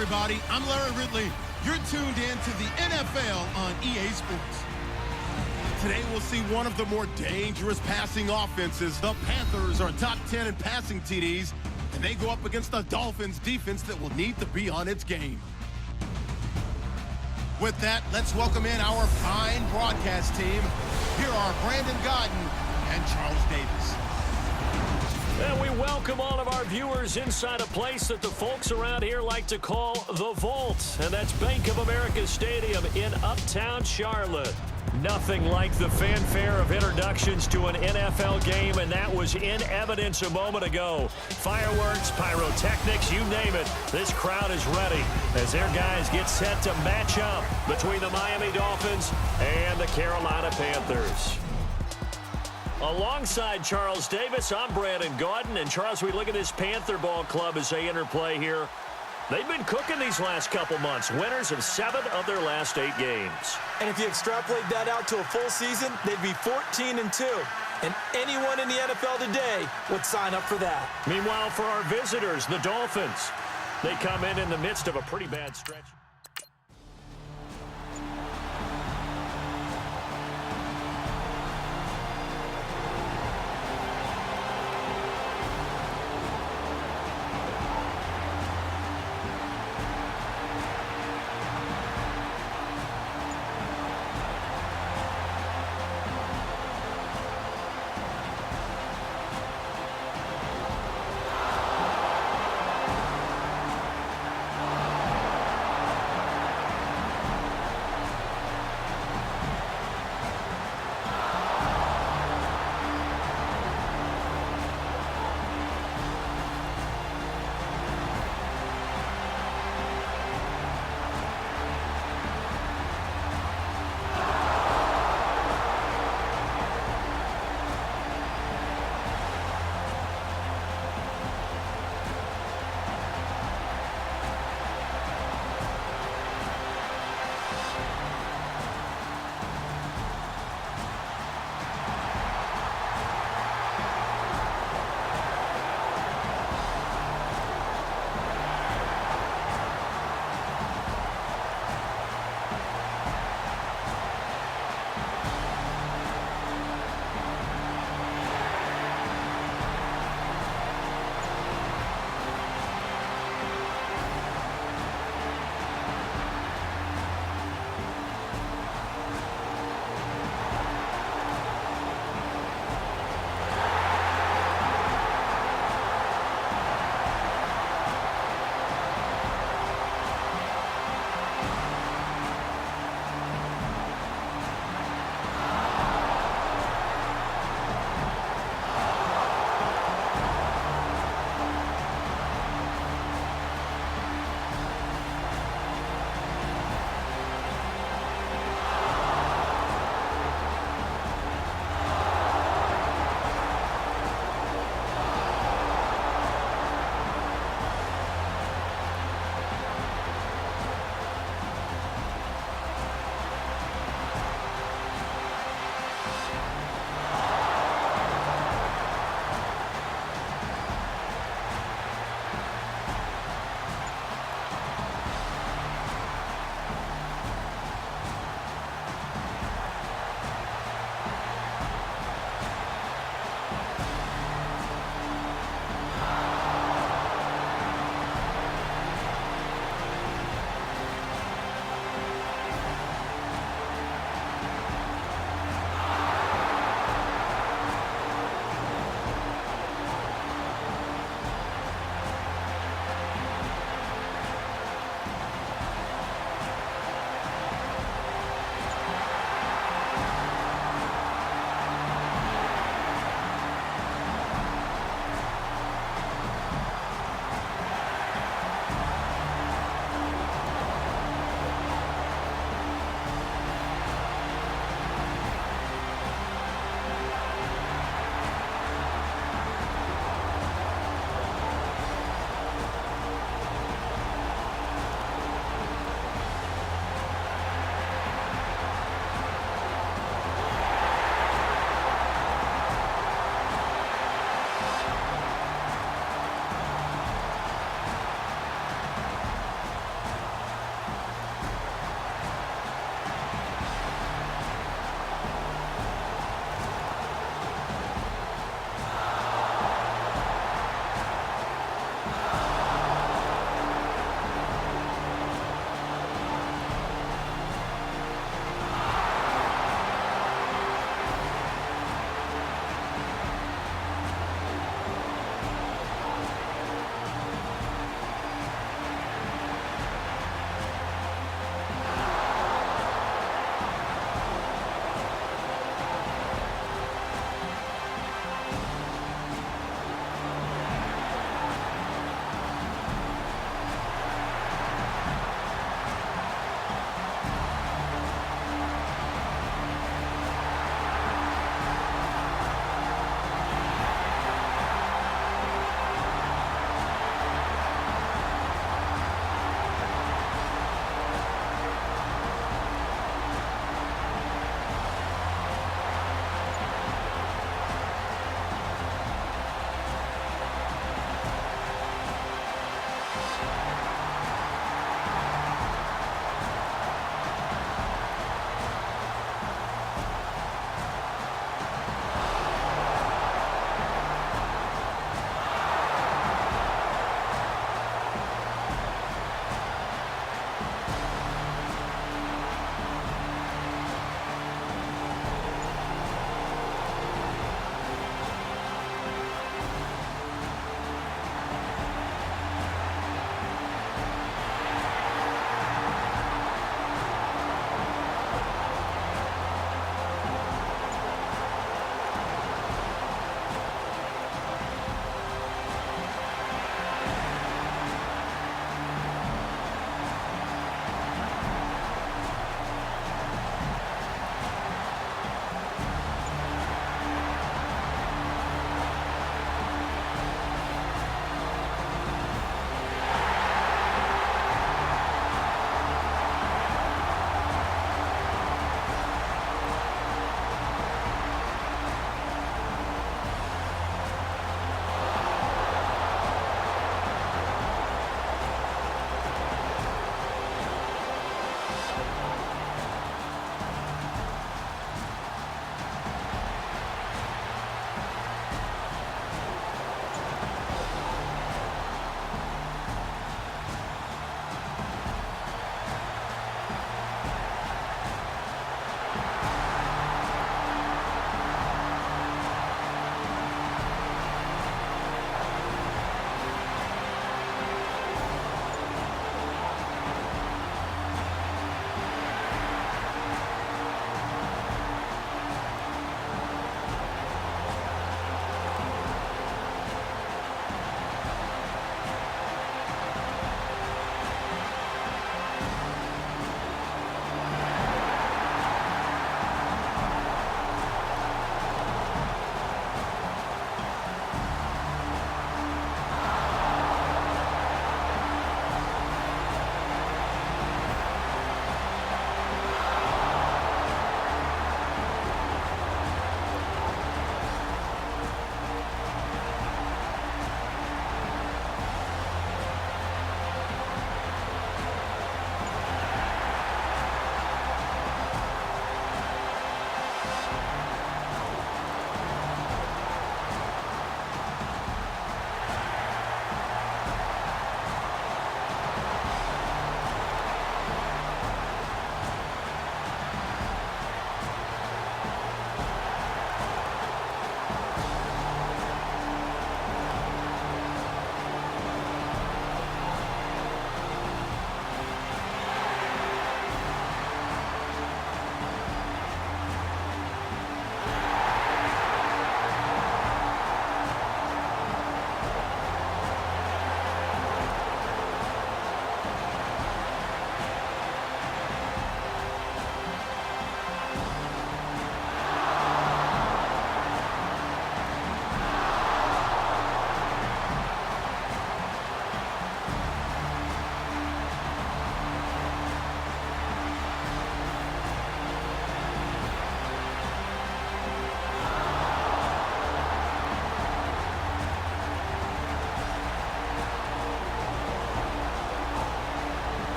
everybody. I'm Larry Ridley. You're tuned in to the NFL on EA Sports. Today we'll see one of the more dangerous passing offenses. The Panthers are top 10 in passing TDs, and they go up against the Dolphins defense that will need to be on its game. With that, let's welcome in our fine broadcast team. Here are Brandon Godden and Charles Davis. And we welcome all of our viewers inside a place that the folks around here like to call the Vault. And that's Bank of America Stadium in Uptown Charlotte. Nothing like the fanfare of introductions to an NFL game, and that was in evidence a moment ago. Fireworks, pyrotechnics, you name it. This crowd is ready as their guys get set to match up between the Miami Dolphins and the Carolina Panthers. Alongside Charles Davis, I'm Brandon Gaudin. And Charles, we look at this Panther ball club as they interplay here. They've been cooking these last couple months. Winners of 7 of their last 8 games. And if you extrapolate that out to a full season, they'd be 14-2. And anyone in the NFL today would sign up for that. Meanwhile, for our visitors, the Dolphins, they come in the midst of a pretty bad stretch.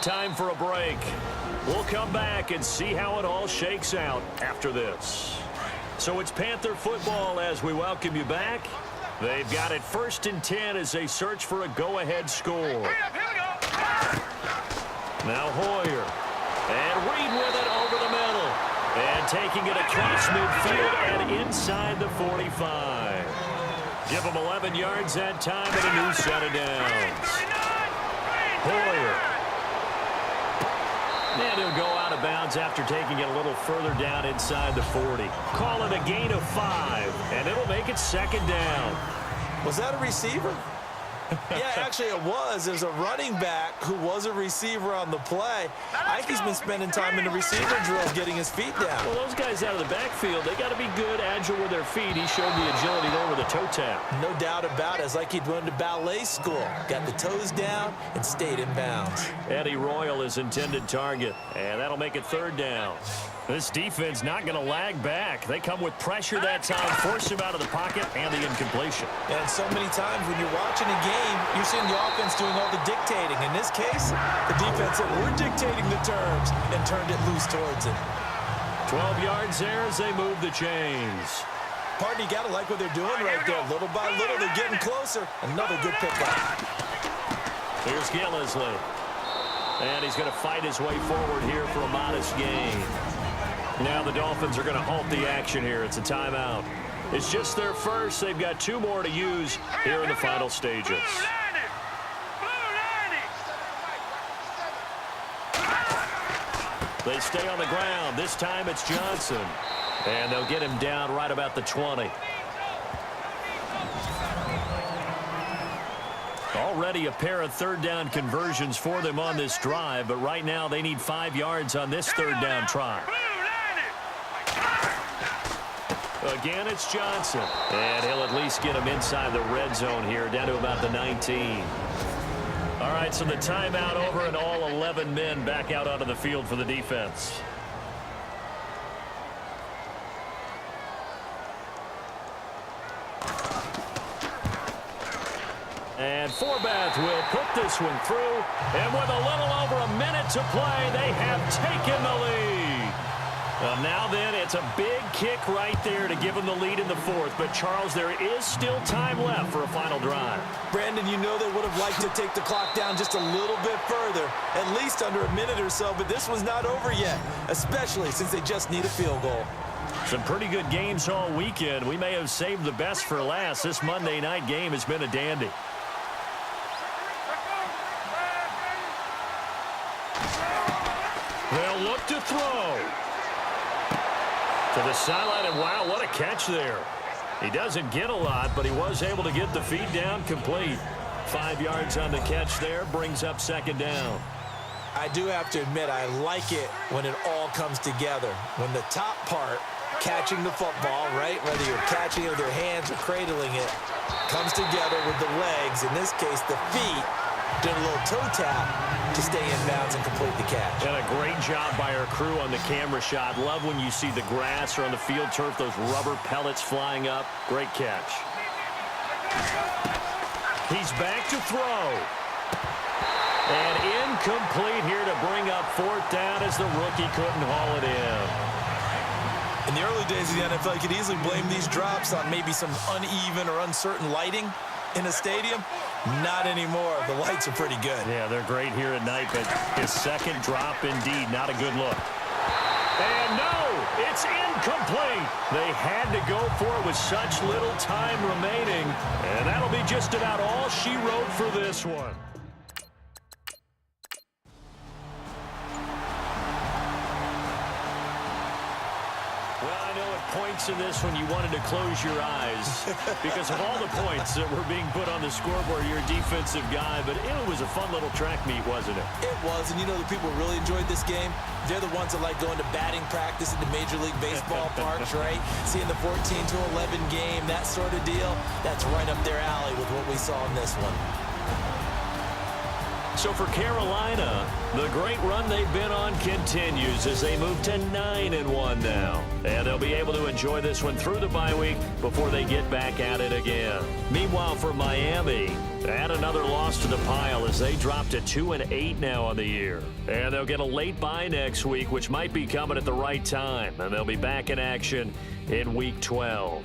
Time for a break. We'll come back and see how it all shakes out after this. So it's Panther football as we welcome you back. They've got it 1st and 10 as they search for a go-ahead score. Now Hoyer. And Reed with it over the middle. And taking it across midfield and inside the 45. Give them 11 yards that time and a new set of downs. Hoyer. And he'll go out of bounds after taking it a little further down inside the 40. Call it a gain of 5, and it'll make it 2nd down. Was that a receiver? Yeah, actually it was. There's a running back who was a receiver on the play. Ikey's been spending time in the receiver drills getting his feet down. Well, those guys out of the backfield, they got to be good, agile with their feet. He showed the agility there with a toe tap. No doubt about it. It's like he'd went to ballet school. Got the toes down and stayed in bounds. Eddie Royal is intended target, and that'll make it 3rd down. This defense not going to lag back. They come with pressure that time, force him out of the pocket, and the incompletion. And so many times when you're watching a game, you're seeing the offense doing all the dictating. In this case, the defense said, we're dictating the terms, and turned it loose towards it. 12 yards there as they move the chains. Pardon, you got to like what they're doing right there. Little by little, they're getting closer. Another good pickup. Here's Gillisley. And he's going to fight his way forward here for a modest gain. Now the Dolphins are going to halt the action here. It's a timeout. It's just their first. They've got 2 more to use here in the final stages. They stay on the ground. This time it's Johnson. And they'll get him down right about the 20. Already a pair of 3rd down conversions for them on this drive, but right now they need 5 yards on this 3rd down try. Again, it's Johnson. And he'll at least get him inside the red zone here, down to about the 19. All right, so the timeout over and all 11 men back out onto the field for the defense. And Forbath will put this one through. And with a little over a minute to play, they have taken the lead. Well, now then, it's a big kick right there to give them the lead in the 4th. But, Charles, there is still time left for a final drive. Brandon, you know they would have liked to take the clock down just a little bit further, at least under a minute or so. But this one's not over yet, especially since they just need a field goal. Some pretty good games all weekend. We may have saved the best for last. This Monday night game has been a dandy. They'll look to throw. To the sideline, and wow, what a catch there. He doesn't get a lot, but he was able to get the feed down complete. 5 yards on the catch there, brings up 2nd down. I do have to admit, I like it when it all comes together. When the top part, catching the football, right, whether you're catching it with your hands or cradling it, comes together with the legs, in this case the feet, did a little toe tap to stay in bounds and complete the catch. And a great job by our crew on the camera shot. Love when you see the grass or on the field turf, those rubber pellets flying up. Great catch. He's back to throw. And incomplete here to bring up 4th down as the rookie couldn't haul it in. In the early days of the NFL, you could easily blame these drops on maybe some uneven or uncertain lighting in a stadium. Not anymore. The lights are pretty good. Yeah, they're great here at night, but his 2nd drop, indeed, not a good look. And no, it's incomplete. They had to go for it with such little time remaining, and that'll be just about all she wrote for this one. Points in this one you wanted to close your eyes because of all the points that were being put on the scoreboard. You're a defensive guy, but it was a fun little track meet, wasn't it? It was, and you know the people really enjoyed this game? They're the ones that like going to batting practice at the Major League Baseball parks, right? Seeing the 14-11 game, that sort of deal, that's right up their alley with what we saw in this one. So for Carolina, the great run they've been on continues as they move to 9-1 now. And they'll be able to enjoy this one through the bye week before they get back at it again. Meanwhile, for Miami, add another loss to the pile as they drop to 2-8 now on the year. And they'll get a late bye next week, which might be coming at the right time. And they'll be back in action in Week 12.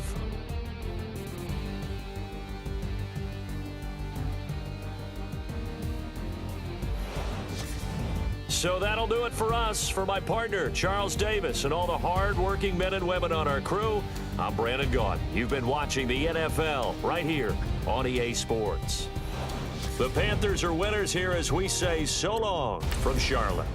So that'll do it for us. For my partner, Charles Davis, and all the hard-working men and women on our crew, I'm Brandon Gaudin. You've been watching the NFL right here on EA Sports. The Panthers are winners here as we say so long from Charlotte.